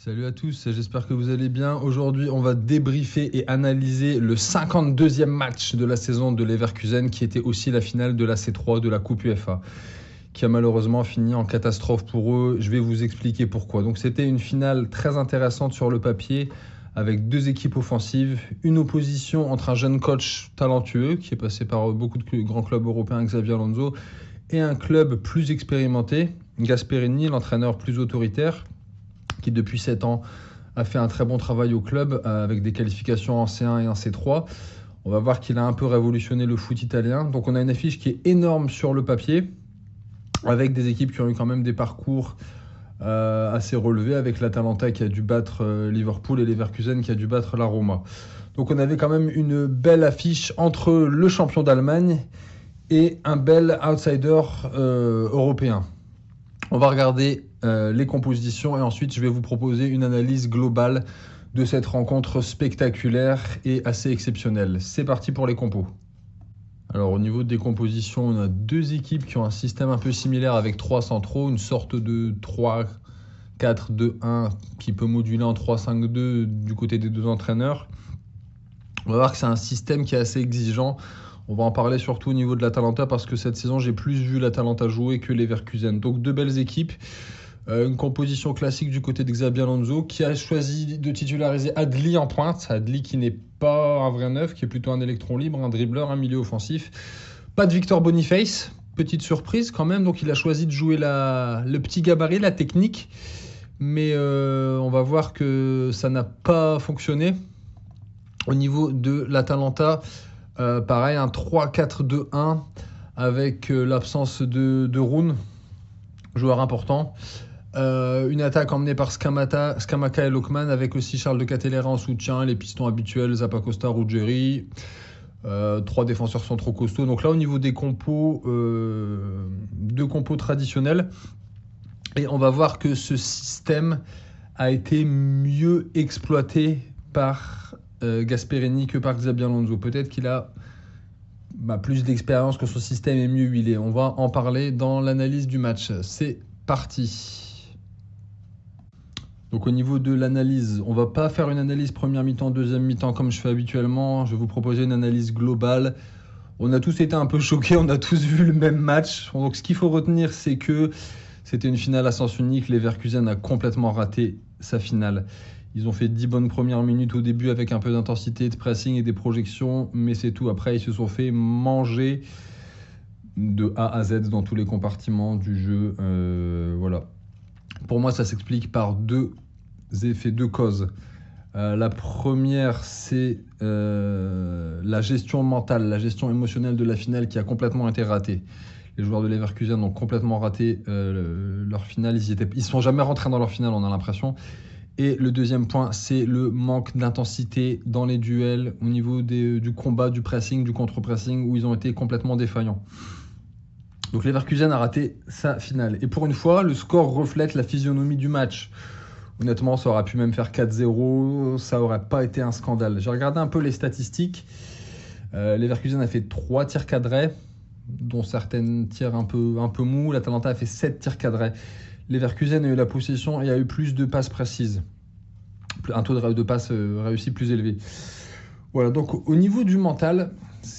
Salut à tous, j'espère que vous allez bien. Aujourd'hui, on va débriefer et analyser le 52e match de la saison de Leverkusen, qui était aussi la finale de la C3 de la Coupe UEFA, qui a malheureusement fini en catastrophe pour eux. Je vais vous expliquer pourquoi. Donc c'était une finale très intéressante sur le papier, avec deux équipes offensives, une opposition entre un jeune coach talentueux, qui est passé par beaucoup de grands clubs européens, Xabi Alonso, et un club plus expérimenté, Gasperini, l'entraîneur plus autoritaire, qui depuis 7 ans a fait un très bon travail au club avec des qualifications en C1 et en C3. On va voir qu'il a un peu révolutionné le foot italien. Donc on a une affiche qui est énorme sur le papier, avec des équipes qui ont eu quand même des parcours assez relevés, avec l'Atalanta qui a dû battre Liverpool et Leverkusen qui a dû battre la Roma. Donc on avait quand même une belle affiche entre le champion d'Allemagne et un bel outsider européen. On va regarder les compositions et ensuite je vais vous proposer une analyse globale de cette rencontre spectaculaire et assez exceptionnelle. C'est parti pour les compos. Alors au niveau des compositions, on a deux équipes qui ont un système un peu similaire avec trois centraux, une sorte de 3-4-2-1 qui peut moduler en 3-5-2 du côté des deux entraîneurs. On va voir que c'est un système qui est assez exigeant. On va en parler surtout au niveau de l'Atalanta parce que cette saison, j'ai plus vu l'Atalanta jouer que Leverkusen. Donc deux belles équipes. Une composition classique du côté de Xabi Alonso qui a choisi de titulariser Adli en pointe. Adli qui n'est pas un vrai neuf, qui est plutôt un électron libre, un dribbleur, un milieu offensif. Pas de Victor Boniface, petite surprise quand même. Donc il a choisi de jouer le petit gabarit, la technique. Mais on va voir que ça n'a pas fonctionné. Au niveau de l'Atalanta, pareil, un 3-4-2-1 avec l'absence de Roon, joueur important. Une attaque emmenée par Scamacca et Lookman, avec aussi Charles de Ketelaere en soutien, les pistons habituels, Zappacosta, Ruggeri. Trois défenseurs centraux costauds. Donc là, au niveau des compos, deux compos traditionnels. Et on va voir que ce système a été mieux exploité par Gasperini que par Xabi Alonso. Peut-être qu'il a plus d'expérience, que son système est mieux huilé. On va en parler dans l'analyse du match. C'est parti. Donc au niveau de l'analyse, on ne va pas faire une analyse première mi-temps, deuxième mi-temps comme je fais habituellement. Je vais vous proposer une analyse globale. On a tous été un peu choqués, on a tous vu le même match. Donc ce qu'il faut retenir, c'est que c'était une finale à sens unique. Leverkusen a complètement raté sa finale. Ils ont fait 10 bonnes premières minutes au début avec un peu d'intensité, de pressing et des projections, mais c'est tout. Après, ils se sont fait manger de A à Z dans tous les compartiments du jeu. Voilà. Pour moi, ça s'explique par deux effets, deux causes. La première, c'est la gestion mentale, la gestion émotionnelle de la finale qui a complètement été ratée. Les joueurs de Leverkusen ont complètement raté leur finale. Ils ne sont jamais rentrés dans leur finale, on a l'impression. Et le deuxième point, c'est le manque d'intensité dans les duels, au niveau du combat, du pressing, du contre-pressing, où ils ont été complètement défaillants. Donc Leverkusen a raté sa finale. Et pour une fois, le score reflète la physionomie du match. Honnêtement, ça aurait pu même faire 4-0, ça n'aurait pas été un scandale. J'ai regardé un peu les statistiques. Leverkusen a fait 3 tirs cadrés, dont certaines tirs un peu mous. L'Atalanta a fait 7 tirs cadrés. Leverkusen a eu la possession et a eu plus de passes précises. Un taux de passes réussi plus élevé. Voilà, donc au niveau du mental,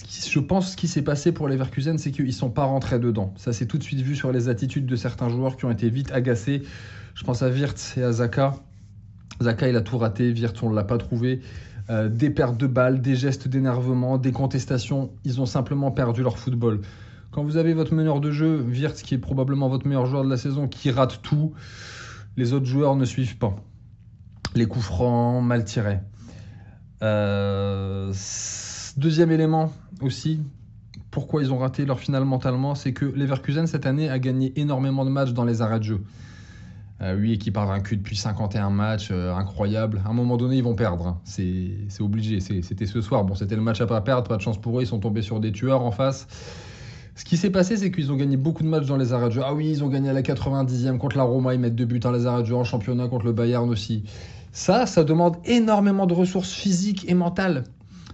je pense que ce qui s'est passé pour Leverkusen, c'est qu'ils ne sont pas rentrés dedans. Ça s'est tout de suite vu sur les attitudes de certains joueurs qui ont été vite agacés. Je pense à Wirtz et à Xhaka. Xhaka, il a tout raté. Wirtz, on ne l'a pas trouvé. Des pertes de balles, des gestes d'énervement, des contestations. Ils ont simplement perdu leur football. Quand vous avez votre meneur de jeu, Wirtz, qui est probablement votre meilleur joueur de la saison, qui rate tout, les autres joueurs ne suivent pas. Les coups francs, mal tirés. Deuxième élément aussi, pourquoi ils ont raté leur finale mentalement, c'est que Leverkusen cette année a gagné énormément de matchs dans les arrêts de jeu. 8 équipes invaincues depuis 51 matchs, incroyable. À un moment donné, ils vont perdre. Hein. C'est obligé. C'était ce soir. Bon, c'était le match à pas perdre, pas de chance pour eux. Ils sont tombés sur des tueurs en face. Ce qui s'est passé, c'est qu'ils ont gagné beaucoup de matchs dans les arrêts de jeu. Ah oui, ils ont gagné à la 90e contre la Roma. Ils mettent 2 buts dans les arrêts de jeu en championnat contre le Bayern aussi. Ça demande énormément de ressources physiques et mentales.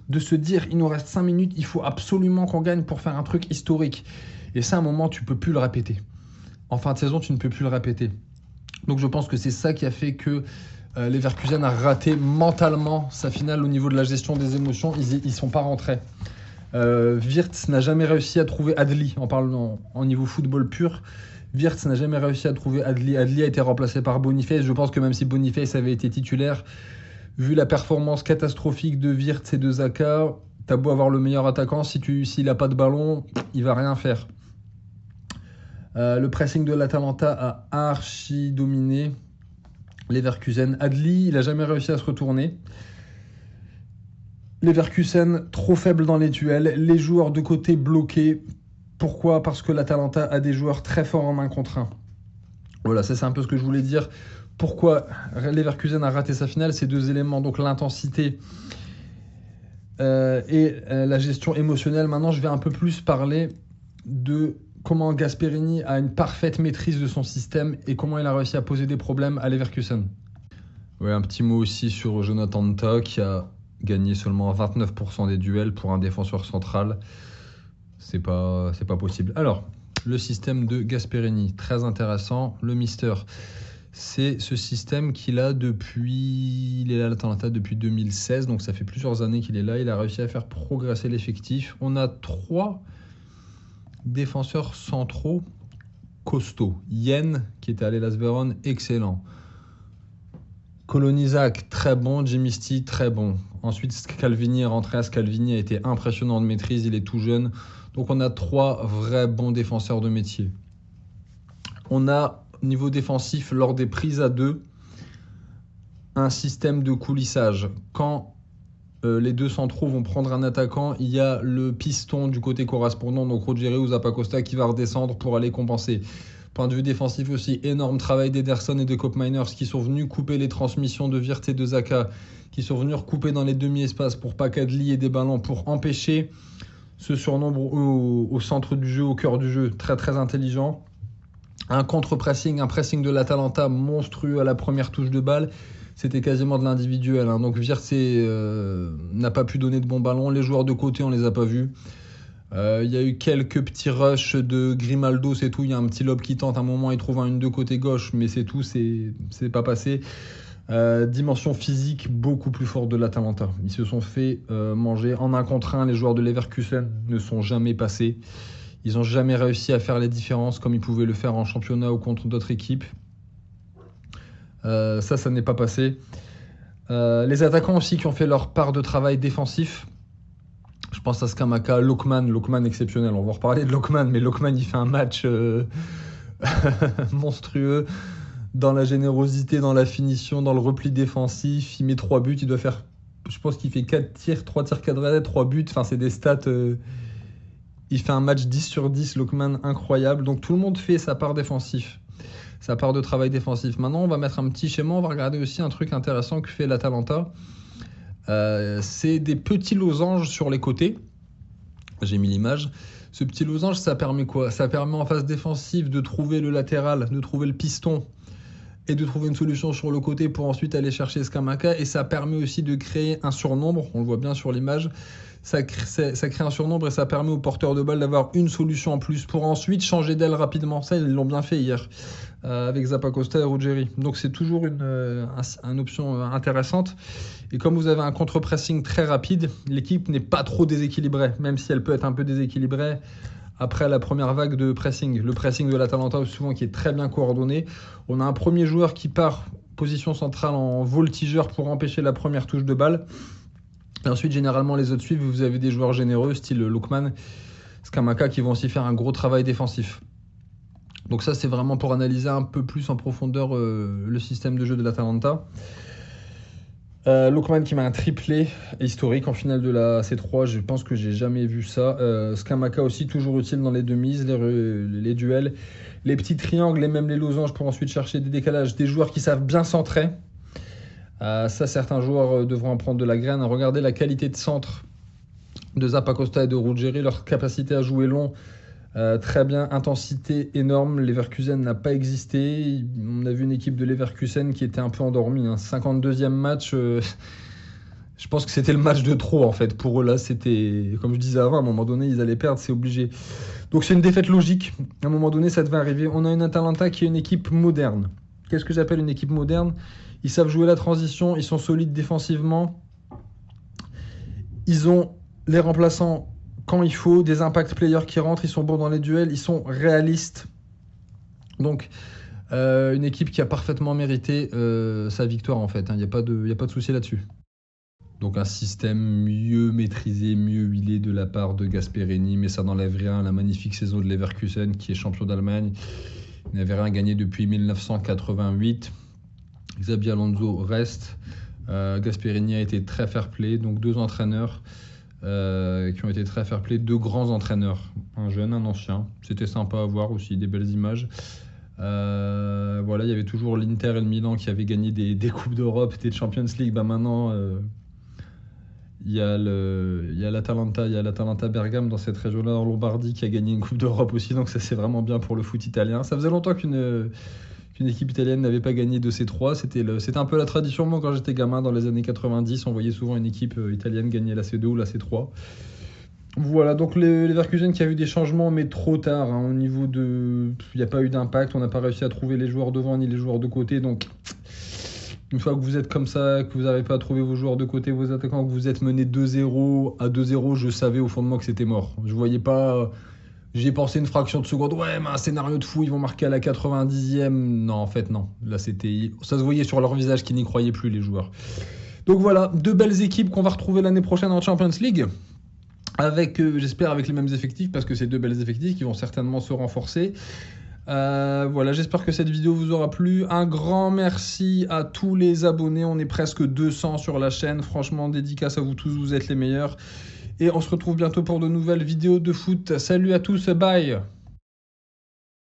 De se dire, il nous reste 5 minutes, il faut absolument qu'on gagne pour faire un truc historique. Et ça, à un moment, tu ne peux plus le répéter. En fin de saison, tu ne peux plus le répéter. Donc je pense que c'est ça qui a fait que Leverkusen a raté mentalement sa finale au niveau de la gestion des émotions. Ils sont pas rentrés. Wirtz n'a jamais réussi à trouver Adli, en parlant en niveau football pur. Wirtz n'a jamais réussi à trouver Adli. Adli a été remplacé par Boniface. Je pense que même si Boniface avait été titulaire, vu la performance catastrophique de Wirtz et de Xhaka, t'as beau avoir le meilleur attaquant, s'il n'a pas de ballon, il va rien faire. Le pressing de l'Atalanta a archi dominé Leverkusen. Adli, il n'a jamais réussi à se retourner. Leverkusen, trop faible dans les duels. Les joueurs de côté bloqués. Pourquoi ? Parce que l'Atalanta a des joueurs très forts en 1 contre 1. Voilà, ça c'est un peu ce que je voulais dire. Pourquoi Leverkusen a raté sa finale ? Ces 2 éléments, donc l'intensité et la gestion émotionnelle. Maintenant, je vais un peu plus parler de comment Gasperini a une parfaite maîtrise de son système et comment il a réussi à poser des problèmes à Leverkusen. Ouais, un petit mot aussi sur Jonathan Tah qui a gagné seulement 29% des duels pour un défenseur central. C'est pas possible. Alors, le système de Gasperini, très intéressant. Le Mister, c'est ce système qu'il a depuis... Il est là à l'Atalanta depuis 2016, donc ça fait plusieurs années qu'il est là. Il a réussi à faire progresser l'effectif. On a 3 défenseurs centraux costauds. Yen, qui était à l'Hellas Vérone, excellent. Kolonizak, très bon. Djimisti, très bon. Ensuite, Scalvini est rentré. Scalvini a été impressionnant de maîtrise, il est tout jeune. Donc on a 3 vrais bons défenseurs de métier. On a, niveau défensif, lors des prises à 2, un système de coulissage. Quand les 2 centraux vont prendre un attaquant, il y a le piston du côté correspondant, donc Ruggeri ou Zappacosta, qui va redescendre pour aller compenser. Point de vue défensif aussi, énorme travail d'Ederson et de Koopmeiners qui sont venus couper les transmissions de Wirtz et de Xhaka, qui sont venus recouper dans les demi-espaces pour pas qu'Adli ait des ballons, pour empêcher ce surnombre au centre du jeu, au cœur du jeu, très très intelligent. Un contre-pressing, un pressing de l'Atalanta monstrueux à la première touche de balle. C'était quasiment de l'individuel. Donc Wirtz n'a pas pu donner de bons ballons. Les joueurs de côté, on les a pas vus. Il y a eu quelques petits rushs de Grimaldo, c'est tout. Il y a un petit lob qui tente. À un moment, il trouve un 1-2 côté gauche, mais c'est tout. C'est pas passé. Dimension physique beaucoup plus forte de l'Atalanta. Ils se sont fait manger en 1 contre 1. Les joueurs de Leverkusen ne sont jamais passés. Ils n'ont jamais réussi à faire les différences comme ils pouvaient le faire en championnat ou contre d'autres équipes. Ça n'est pas passé. Les attaquants aussi qui ont fait leur part de travail défensif. Je pense à Scamacca, Lokman exceptionnel. On va reparler de Lokman, mais Lokman il fait un match monstrueux dans la générosité, dans la finition, dans le repli défensif. Il met 3 buts, il doit faire, je pense qu'il fait 4 tirs, 3 tirs cadrés, 3 buts. Enfin, c'est des stats. Il fait un match 10 sur 10, Lokman, incroyable. Donc tout le monde fait sa part défensif, sa part de travail défensif. Maintenant, on va mettre un petit schéma, on va regarder aussi un truc intéressant que fait l'Atalanta. C'est des petits losanges sur les côtés. J'ai mis l'image. Ce petit losange, ça permet quoi ? Ça permet en phase défensive de trouver le latéral, de trouver le piston et de trouver une solution sur le côté pour ensuite aller chercher Scamacca. Et ça permet aussi de créer un surnombre, on le voit bien sur l'image. Ça crée un surnombre et ça permet aux porteurs de balle d'avoir une solution en plus pour ensuite changer d'aile rapidement. Ça, ils l'ont bien fait hier avec Zappacosta et Ruggeri. Donc c'est toujours une option intéressante. Et comme vous avez un contre-pressing très rapide, l'équipe n'est pas trop déséquilibrée, même si elle peut être un peu déséquilibrée après la première vague de pressing. Le pressing de l'Atalanta, souvent, qui est très bien coordonné. On a un premier joueur qui part position centrale en voltigeur pour empêcher la première touche de balle. Et ensuite, généralement, les autres suivent. Vous avez des joueurs généreux, style Lokman, Scamacca, qui vont aussi faire un gros travail défensif. Donc ça, c'est vraiment pour analyser un peu plus en profondeur le système de jeu de l'Atalanta. Lokman qui met un triplé historique en finale de la C3, je pense que j'ai jamais vu ça. Scamacca aussi, toujours utile dans les demises, les duels, les petits triangles et même les losanges pour ensuite chercher des décalages. Des joueurs qui savent bien centrer. Ça, certains joueurs devront en prendre de la graine. Regardez la qualité de centre de Zappacosta et de Ruggeri, leur capacité à jouer long. Très bien, intensité énorme. Leverkusen n'a pas existé. On a vu une équipe de Leverkusen qui était un peu endormie. 52e match, je pense que c'était le match de trop en fait. Pour eux là, c'était, comme je disais avant, à un moment donné, ils allaient perdre, c'est obligé. Donc c'est une défaite logique. À un moment donné, ça devait arriver. On a une Atalanta qui est une équipe moderne. Qu'est-ce que j'appelle une équipe moderne ? Ils savent jouer la transition, ils sont solides défensivement. Ils ont les remplaçants quand il faut, des impact players qui rentrent, ils sont bons dans les duels, ils sont réalistes. Donc, une équipe qui a parfaitement mérité sa victoire en fait. Il n'y a pas de souci là-dessus. Donc un système mieux maîtrisé, mieux huilé de la part de Gasperini, mais ça n'enlève rien à la magnifique saison de Leverkusen qui est champion d'Allemagne. Il n'avait rien gagné depuis 1988. Xabi Alonso reste. Gasperini a été très fair-play, donc 2 entraîneurs qui ont été très fair-play, 2 grands entraîneurs, un jeune, un ancien. C'était sympa à voir aussi, des belles images. Voilà, il y avait toujours l'Inter et le Milan qui avaient gagné des Coupes d'Europe, des Champions League. Maintenant, il y a l'Atalanta Bergame dans cette région-là, en Lombardie, qui a gagné une Coupe d'Europe aussi. Donc ça, c'est vraiment bien pour le foot italien. Ça faisait longtemps qu'une équipe italienne n'avait pas gagné de ces 3. C'était un peu la tradition. Moi, quand j'étais gamin, dans les années 90, on voyait souvent une équipe italienne gagner la C2 ou la C3. Voilà, donc les Leverkusen qui a eu des changements, mais trop tard. Au niveau de... Il n'y a pas eu d'impact, on n'a pas réussi à trouver les joueurs devant ni les joueurs de côté. Donc, une fois que vous êtes comme ça, que vous n'arrivez pas à trouver vos joueurs de côté, vos attaquants, que vous êtes mené 2-0 à 2-0, je savais au fond de moi que c'était mort. Je voyais pas... J'y ai pensé une fraction de seconde. Ouais, mais un scénario de fou, ils vont marquer à la 90e. Non, en fait, non. Là, ça se voyait sur leur visage qu'ils n'y croyaient plus, les joueurs. Donc voilà, 2 belles équipes qu'on va retrouver l'année prochaine en Champions League. J'espère avec les mêmes effectifs, parce que c'est 2 belles effectifs qui vont certainement se renforcer. Voilà, j'espère que cette vidéo vous aura plu. Un grand merci à tous les abonnés. On est presque 200 sur la chaîne. Franchement, dédicace à vous tous, vous êtes les meilleurs. Et on se retrouve bientôt pour de nouvelles vidéos de foot. Salut à tous, bye!